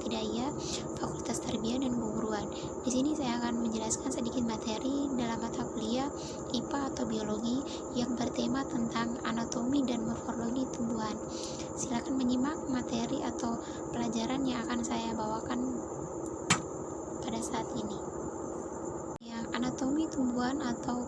Ibtidaiyah, Fakultas Tarbiyah dan Keguruan. Di sini saya akan menjelaskan sedikit materi dalam mata kuliah IPA atau biologi yang bertema tentang anatomi dan morfologi tumbuhan. Silakan menyimak materi atau pelajaran yang akan saya bawakan pada saat ini. Yang anatomi tumbuhan atau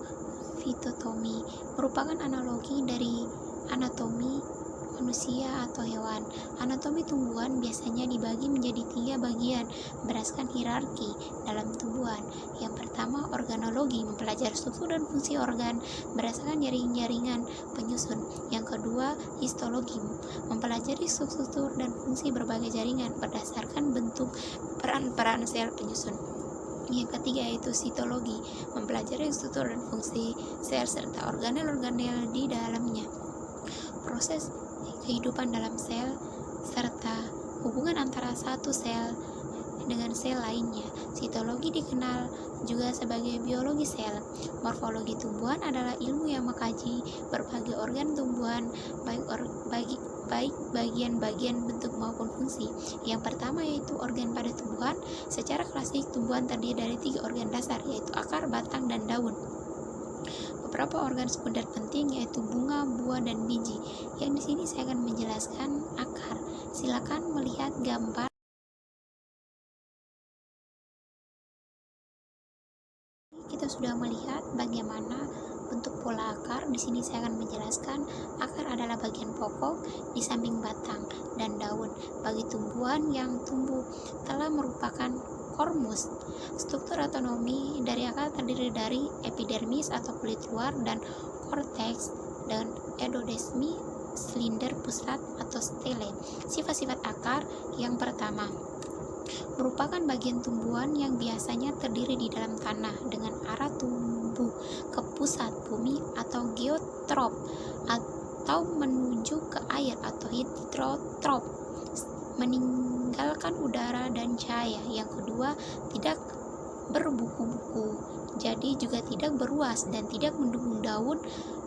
fitotomi merupakan analogi dari anatomi manusia atau hewan. Anatomi tumbuhan biasanya dibagi menjadi 3 bagian berdasarkan hierarki dalam tumbuhan. Yang pertama, organologi, mempelajari struktur dan fungsi organ berdasarkan jaring-jaringan penyusun. Yang kedua, histologi, mempelajari struktur dan fungsi berbagai jaringan berdasarkan bentuk peran-peran sel penyusun. Yang ketiga yaitu sitologi, mempelajari struktur dan fungsi sel serta organel-organel di dalamnya, proses kehidupan dalam sel, serta hubungan antara satu sel dengan sel lainnya. Sitologi dikenal juga sebagai biologi sel. Morfologi tumbuhan adalah ilmu yang mengkaji berbagai organ tumbuhan, baik bagian-bagian bentuk maupun fungsi. Yang pertama yaitu organ pada tumbuhan. Secara klasik tumbuhan terdiri dari 3 organ dasar, yaitu akar, batang, dan daun. Beberapa organ sekunder penting yaitu bunga, buah, dan biji. Yang di sini saya akan menjelaskan akar. Silakan melihat gambar. Kita sudah melihat bagaimana bentuk pola akar. Di sini saya akan menjelaskan akar adalah bagian pokok di samping batang dan daun. Bagi tumbuhan yang tumbuh telah merupakan kormus. Struktur anatomi dari akar terdiri dari epidermis atau kulit luar dan korteks dan endodesmi, silinder pusat atau stele. Sifat-sifat akar yang pertama, merupakan bagian tumbuhan yang biasanya terdiri di dalam tanah dengan arah tumbuh ke pusat bumi atau geotrop atau menuju ke air atau heterotrop, meninggalkan udara dan cahaya. Yang kedua, tidak berbuku-buku, jadi juga tidak beruas dan tidak mendukung daun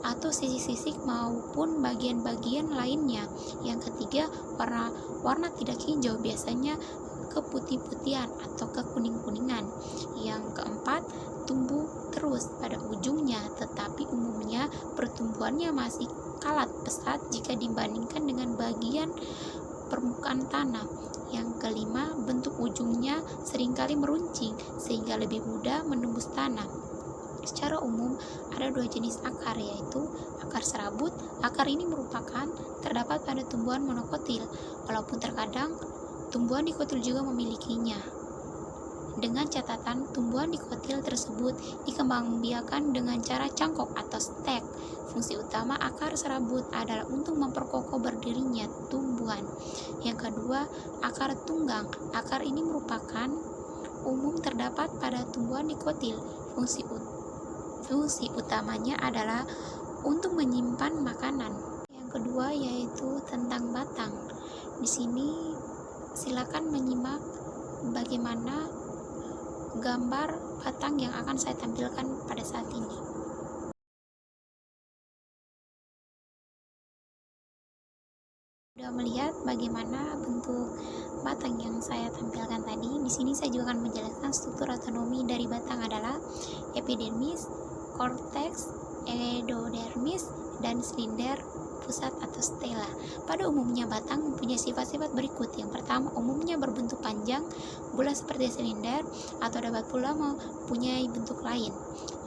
atau sisik-sisik maupun bagian-bagian lainnya. Yang ketiga, warna tidak hijau, biasanya keputih-putihan atau kekuning-kuningan. Yang keempat, tumbuh terus pada ujungnya, tetapi umumnya pertumbuhannya masih kalat pesat jika dibandingkan dengan bagian permukaan tanah. Yang kelima, bentuk ujungnya seringkali meruncing sehingga lebih mudah menembus tanah. Secara umum ada 2 jenis akar, yaitu akar serabut. Akar ini merupakan terdapat pada tumbuhan monokotil, walaupun terkadang tumbuhan dikotil juga memilikinya. Dengan catatan, tumbuhan dikotil tersebut dikembangbiakan dengan cara cangkok atau stek. Fungsi utama akar serabut adalah untuk memperkokoh berdirinya tumbuhan. Yang kedua, akar tunggang. Akar ini merupakan umum terdapat pada tumbuhan dikotil. Fungsi utamanya adalah untuk menyimpan makanan. Yang kedua yaitu tentang batang. Di sini silakan menyimak bagaimana gambar batang yang akan saya tampilkan pada saat ini. Sudah melihat bagaimana bentuk batang yang saya tampilkan tadi. Di sini saya juga akan menjelaskan struktur anatomi dari batang adalah epidermis, korteks, endodermis, dan silinder pusat atau stela. Pada umumnya batang mempunyai sifat-sifat berikut. Yang pertama, umumnya berbentuk panjang, bulat seperti silinder, atau dapat pula mempunyai bentuk lain,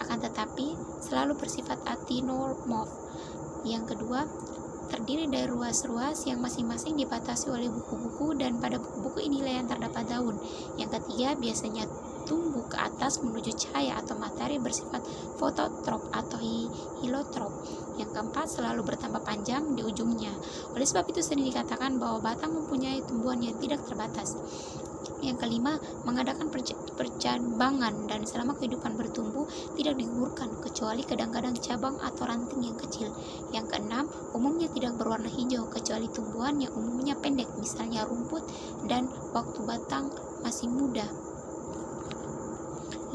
akan tetapi selalu bersifat actinomorph. Yang kedua, terdiri dari ruas-ruas yang masing-masing dibatasi oleh buku-buku, dan pada buku-buku inilah yang terdapat daun. Yang ketiga, biasanya tumbuh ke atas menuju cahaya atau matahari bersifat fototrop atau hielotrop. Yang keempat, selalu bertambah panjang di ujungnya. Oleh sebab itu sering dikatakan bahwa batang mempunyai tumbuhan yang tidak terbatas. Yang kelima, mengadakan percabangan, dan selama kehidupan bertumbuh tidak digugurkan kecuali kadang-kadang cabang atau ranting yang kecil. Yang keenam, umumnya tidak berwarna hijau kecuali tumbuhan yang umumnya pendek, misalnya rumput, dan waktu batang masih muda.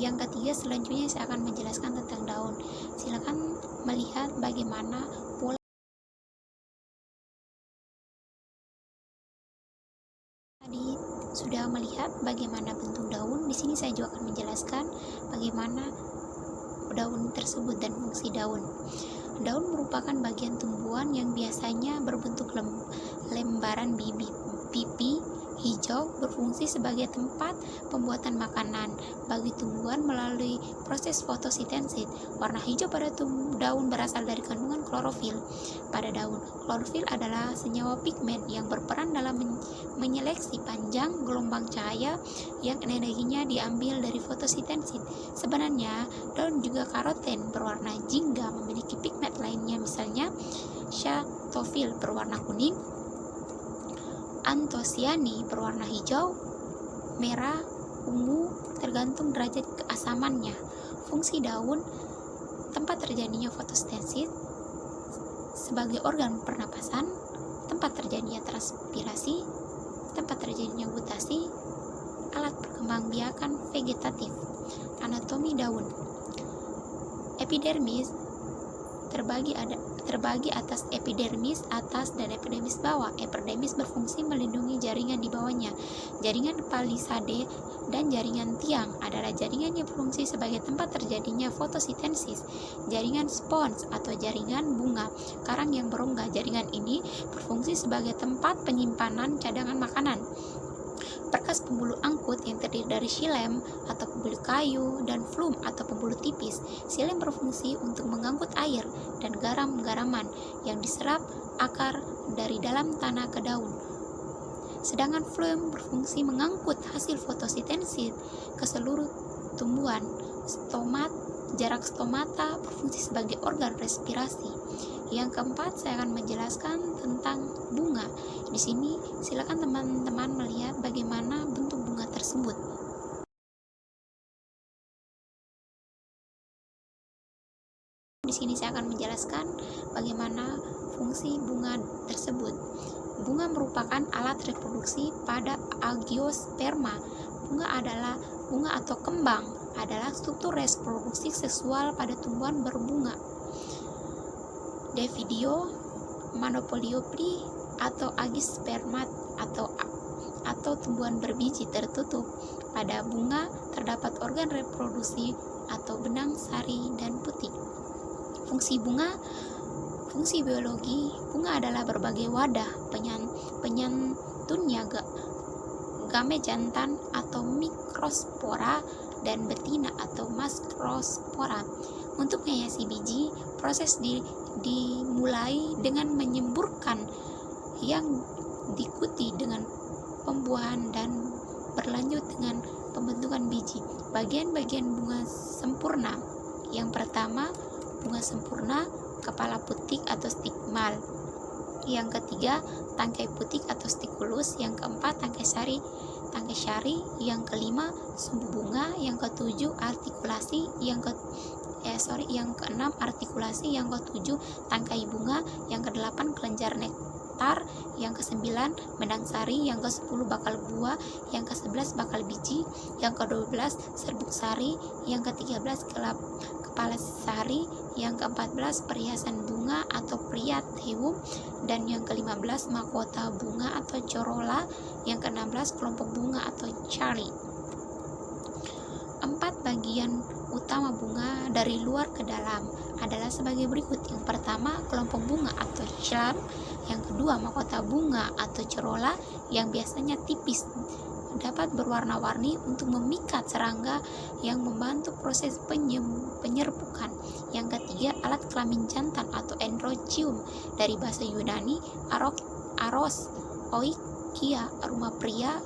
Yang ketiga, selanjutnya saya akan menjelaskan tentang daun. Silakan melihat bagaimana pola tadi sudah melihat bagaimana bentuk daun. Di sini saya juga akan menjelaskan bagaimana daun tersebut dan fungsi daun. Daun merupakan bagian tumbuhan yang biasanya berbentuk lembaran pipi hijau, berfungsi sebagai tempat pembuatan makanan bagi tumbuhan melalui proses fotosintesis. Warna hijau pada daun berasal dari kandungan klorofil pada daun. Klorofil adalah senyawa pigmen yang berperan dalam menyeleksi panjang gelombang cahaya yang energinya diambil dari fotosintesis. Sebenarnya, daun juga karoten berwarna jingga memiliki pigmen lainnya, misalnya xanthofil berwarna kuning, antosiani berwarna hijau, merah, ungu, tergantung derajat keasamannya. Fungsi daun: tempat terjadinya fotosintesis sebagai organ pernapasan, tempat terjadinya transpirasi, tempat terjadinya gutasi, alat perkembangbiakan vegetatif. Anatomi daun: epidermis terbagi atas epidermis atas dan epidermis bawah. Epidermis berfungsi melindungi jaringan di bawahnya. Jaringan palisade dan jaringan tiang adalah jaringan yang berfungsi sebagai tempat terjadinya fotosintesis. Jaringan spons atau jaringan bunga karang yang berongga. Jaringan ini berfungsi sebagai tempat penyimpanan cadangan makanan. Berkas pembuluh angkut yang terdiri dari xilem atau pembuluh kayu dan flum atau pembuluh tipis. Xilem berfungsi untuk mengangkut air dan garam-garaman yang diserap akar dari dalam tanah ke daun. Sedangkan flum berfungsi mengangkut hasil fotosintesis ke seluruh tumbuhan. Jarak stomata berfungsi sebagai organ respirasi. Yang keempat, saya akan menjelaskan tentang bunga. Di sini silakan teman-teman melihat bagaimana bentuk bunga tersebut. Di sini saya akan menjelaskan bagaimana fungsi bunga tersebut. Bunga merupakan alat reproduksi pada angiosperma. Bunga atau kembang adalah struktur reproduksi seksual pada tumbuhan berbunga. Davidio, Monopoliopli atau agispermat atau tumbuhan berbiji tertutup. Pada bunga terdapat organ reproduksi atau benang sari dan putih. Fungsi bunga: fungsi biologi, bunga adalah berbagai wadah penyantunnya game jantan atau mikrospora dan betina atau makrospora. Untuk menghiasi biji, proses dimulai dengan menyemburkan yang diikuti dengan pembuahan dan berlanjut dengan pembentukan biji. Bagian-bagian bunga sempurna: yang pertama, bunga sempurna, kepala putik atau stigmal. Yang ketiga, tangkai putik atau stikulus. Yang keempat, tangkai sari. Yang kelima, sumbu bunga. Yang ketujuh, artikulasi. Yang keenam, artikulasi. Yang ketujuh, tangkai bunga. Yang kedelapan, kelenjar nektar. Yang kesembilan, benang sari. Yang kesepuluh, bakal buah. Yang kesebelas, bakal biji. Yang kedua-belas, serbuk sari. Yang ke-13, kepala sari. Yang ke-14, perhiasan bunga atau priateum. Dan yang ke-15, mahkota bunga atau corolla. Yang ke-16, kelompok bunga atau chari. 4 bagian utama bunga dari luar ke dalam adalah sebagai berikut. Yang pertama, kelompok bunga atau chlam. Yang kedua, mahkota bunga atau corolla yang biasanya tipis, dapat berwarna-warni untuk memikat serangga yang membantu proses penyerbukan. Yang ketiga, alat kelamin jantan atau androecium dari bahasa Yunani aros, oikia, rumah pria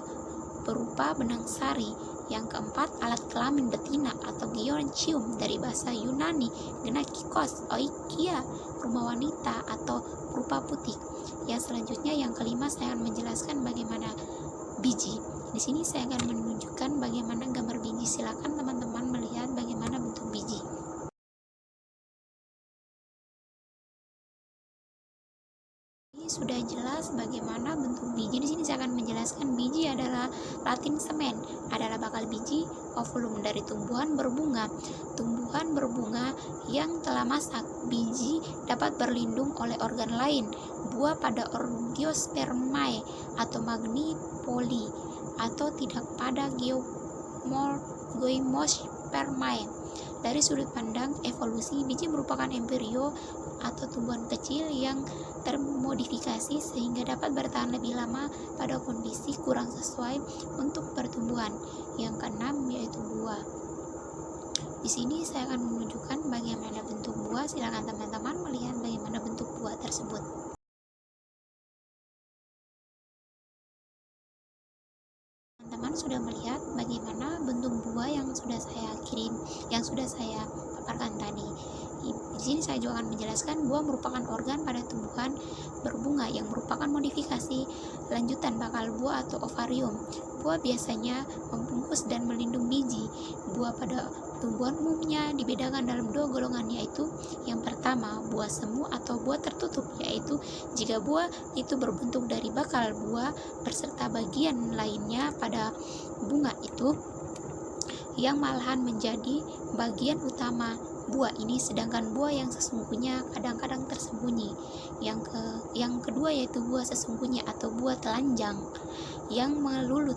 berupa benang sari. Yang keempat, alat kelamin betina atau gynecium dari bahasa Yunani gnakikos, oikia, rumah wanita atau berupa putih. Yang selanjutnya, yang kelima, saya akan menjelaskan bagaimana biji. Di sini saya akan menunjukkan bagaimana gambar biji. Silakan teman-teman melihat bagaimana bentuk biji. Ini sudah jelas bagaimana bentuk biji. Di sini saya akan menjelaskan biji adalah Latin semen, adalah bakal biji ovulum dari tumbuhan berbunga. Tumbuhan berbunga yang telah masak. Biji dapat berlindung oleh organ lain. Buah pada Angiospermae atau Magnipoli atau tidak pada Goimospermae. Dari sudut pandang evolusi, biji merupakan embrio atau tumbuhan kecil yang termodifikasi sehingga dapat bertahan lebih lama pada kondisi kurang sesuai untuk pertumbuhan. Yang keenam yaitu buah. Di sini saya akan menunjukkan bagaimana bentuk buah. Silakan teman-teman melihat bagaimana bentuk buah tersebut. Teman-teman sudah melihat bagaimana bentuk buah yang sudah saya paparkan tadi. Di sini saya juga akan menjelaskan buah merupakan organ pada tumbuhan berbunga yang merupakan modifikasi lanjutan bakal buah atau ovarium. Buah biasanya membungkus dan melindungi biji. Buah pada tumbuhan umumnya dibedakan dalam dua golongan, yaitu yang pertama buah semu atau buah tertutup, yaitu jika buah itu berbentuk dari bakal buah berserta bagian lainnya pada bunga itu yang malahan menjadi bagian utama buah ini, sedangkan buah yang sesungguhnya kadang-kadang tersembunyi. Yang kedua yaitu buah sesungguhnya atau buah telanjang yang melulu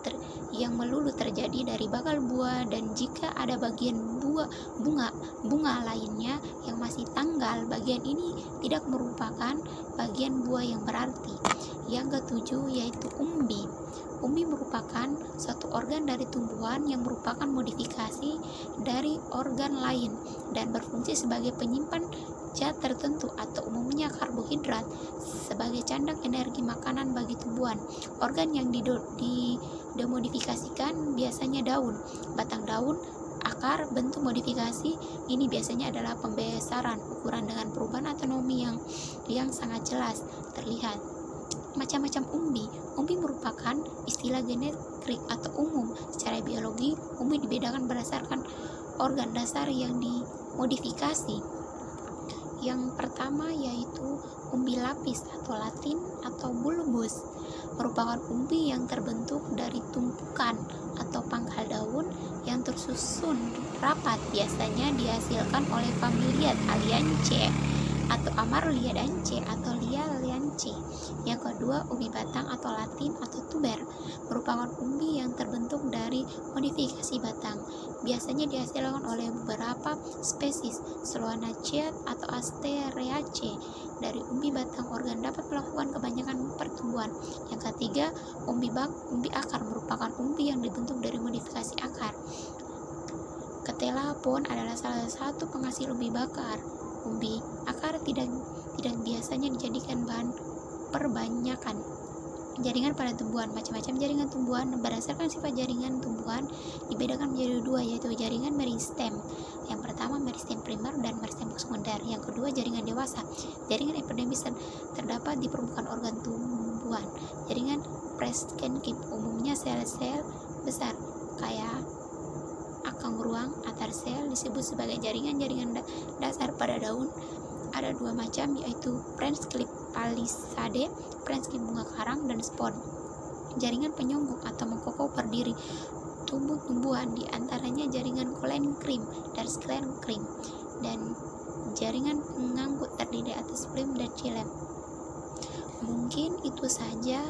terjadi dari bakal buah, dan jika ada bagian bunga lainnya yang masih tanggal, bagian ini tidak merupakan bagian buah yang berarti. Yang ketujuh yaitu umbi. Umbi merupakan suatu organ dari tumbuhan yang merupakan modifikasi dari organ lain dan berfungsi sebagai penyimpan zat tertentu atau umumnya karbohidrat sebagai candang energi makanan bagi tumbuhan. Organ yang dimodifikasikan biasanya daun, batang daun, akar. Bentuk modifikasi ini biasanya adalah pembesaran ukuran dengan perubahan autonomi yang sangat jelas terlihat. Macam-macam umbi. Umbi merupakan istilah generik atau umum. Secara biologi, umbi dibedakan berdasarkan organ dasar yang dimodifikasi. Yang pertama yaitu umbi lapis atau latin atau bulbus, merupakan umbi yang terbentuk dari tumpukan atau pangkal daun yang tersusun rapat, biasanya dihasilkan oleh familia Aliaceae atau Amaryllidaceae atau Liaceae. Yang kedua, umbi batang atau latin atau tuber, merupakan umbi yang terbentuk dari modifikasi batang, biasanya dihasilkan oleh beberapa spesies Solanaceae atau Asteraceae. Dari umbi batang, organ dapat melakukan kebanyakan pertumbuhan. Yang ketiga, umbi akar, merupakan umbi yang dibentuk dari modifikasi akar. Ketela pohon adalah salah satu penghasil umbi bakar. Umbi akar tidak biasanya dijadikan bahan perbanyakan. Jaringan pada tumbuhan. Macam-macam jaringan tumbuhan berdasarkan sifat jaringan tumbuhan dibedakan menjadi dua, yaitu jaringan meristem. Yang pertama meristem primer dan meristem sekunder. Yang kedua jaringan dewasa. Jaringan epidermis terdapat di permukaan organ tumbuhan. Jaringan Preskenkeep umumnya sel-sel besar kayak akang ruang antar sel disebut sebagai jaringan dasar pada daun. Ada dua macam, yaitu Preskenkeep palisade, Preskenkeep bunga karang, dan spon. Jaringan penyongkok atau mengkokok berdiri tumbuh-tumbuhan, di antaranya jaringan Kohlenkrem dan Schlenkrem, dan jaringan pengangkut terdiri atas phloem dan xilem. Mungkin itu saja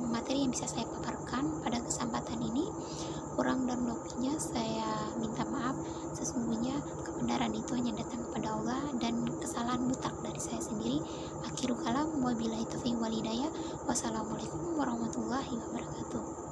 materi yang bisa saya paparkan pada kesempatan ini. Kurang dan lebihnya saya minta maaf. Sesungguhnya kebenaran itu hanya datang kepada Allah dan kesalahan mutlak dari saya sendiri. Akhirul kalam, wabillahi taufiq wal hidayah. Wassalamualaikum warahmatullahi wabarakatuh.